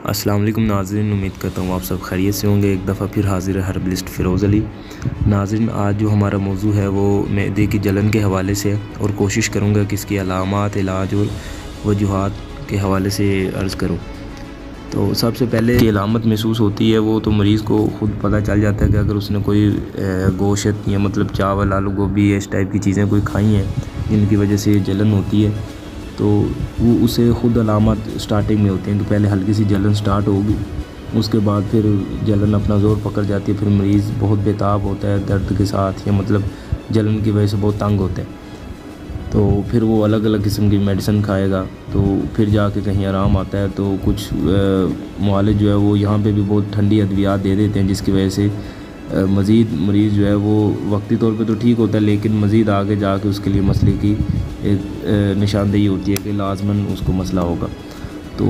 अस्सलाम वालेकुम नाज़रीन, उम्मीद करता हूँ आप सब खैरियत से होंगे। एक दफ़ा फिर हाज़िर है हर्बलिस्ट फ़िरोज़ अली। नाज़रीन, आज जो हमारा मौजू है वो मैदे की जलन के हवाले से है और कोशिश करूँगा कि इसकी अलामात, इलाज और वजूहात के हवाले से अर्ज़ करूँ। तो सबसे पहले की अलामत महसूस होती है वो तो मरीज़ को ख़ुद पता चल जाता है कि अगर उसने कोई गोश्त या मतलब चावल, आलू गोभी इस टाइप की चीज़ें कोई खाई हैं जिनकी वजह से जलन होती है, तो वो उसे ख़ुद अलामत स्टार्टिंग में होती हैं। तो पहले हल्की सी जलन स्टार्ट होगी, उसके बाद फिर जलन अपना ज़ोर पकड़ जाती है, फिर मरीज़ बहुत बेताब होता है दर्द के साथ या मतलब जलन की वजह से बहुत तंग होता है। तो फिर वो अलग अलग किस्म की मेडिसिन खाएगा, तो फिर जाके कहीं आराम आता है। तो कुछ मुआलिज जो है वो यहाँ पे भी बहुत ठंडी अद्वियात दे देते हैं, जिसकी वजह से मज़ीद मरीज़ जो है वो वक्ती तौर पे तो ठीक होता है, लेकिन मज़ीद आगे जाके उसके लिए मसले की एक निशानदेही होती है कि लाजमन उसको मसला होगा। तो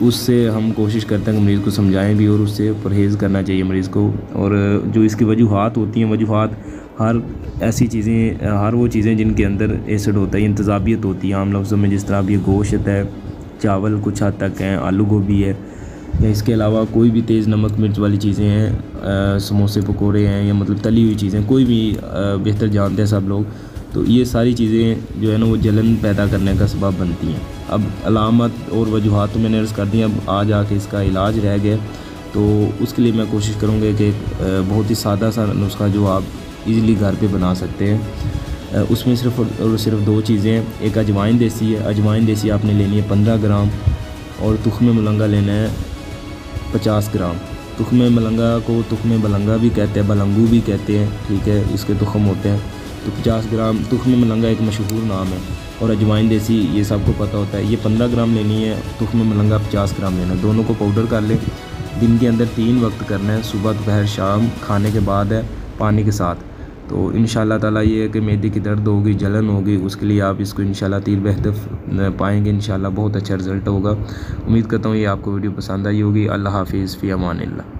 उससे हम कोशिश करते हैं कि मरीज़ को समझाएं भी और उससे परहेज़ करना चाहिए मरीज़ को। और जो इसकी वजूहात होती हैं, वजूहात हर ऐसी चीज़ें, हर वो चीज़ें जिनके अंदर एसिड होता है, इंतज़ाबियत होती है आम लफ्ज़ों में, जिस तरह अब ये गोश्त है, चावल कुछ हद तक हैं, आलू गोभी है, या इसके अलावा कोई भी तेज़ नमक मिर्च वाली चीज़ें हैं, समोसे पकोड़े हैं या मतलब तली हुई चीज़ें, कोई भी बेहतर जानते हैं सब लोग। तो ये सारी चीज़ें जो है ना वो जलन पैदा करने का सबब बनती हैं। अब अलामत और वजूहात तो मैंने अर्ज़ कर दी, अब आ जाके इसका इलाज रह गया। तो उसके लिए मैं कोशिश करूँगा कि बहुत ही सादा सा नुस्खा जो आप इजीली घर पे बना सकते हैं। उसमें सिर्फ़ और सिर्फ दो चीज़ें हैं। एक अजवाइन देसी है, अजवाइन देसी आपने लेनी है 15 ग्राम, और तुख्म मलंगा लेना है 50 ग्राम। तुख्म मलंगा को तुख्म बलंगा भी कहते हैं, बलंगू भी कहते हैं, ठीक है, इसके तुख्म होते हैं। तो 50 ग्राम तुख्म मलंगा एक मशहूर नाम है, और अजवाइन देसी ये सबको पता होता है। ये 15 ग्राम लेनी है, तुख्म मलंगा 50 ग्राम लेना है। दोनों को पाउडर कर लें। दिन के अंदर 3 वक्त करना है, सुबह दोपहर शाम, खाने के बाद है, पानी के साथ। तो इंशाअल्लाह ताला ये है कि मैदे की दर्द होगी, जलन होगी, उसके लिए आप इसको इंशाअल्लाह तीर बेहतर पाएंगे। इंशाअल्लाह बहुत अच्छा रिज़ल्ट होगा। उम्मीद करता हूँ ये आपको वीडियो पसंद आई होगी। अल्लाह हाफ़िज़, फ़ी अमानिल्लाह।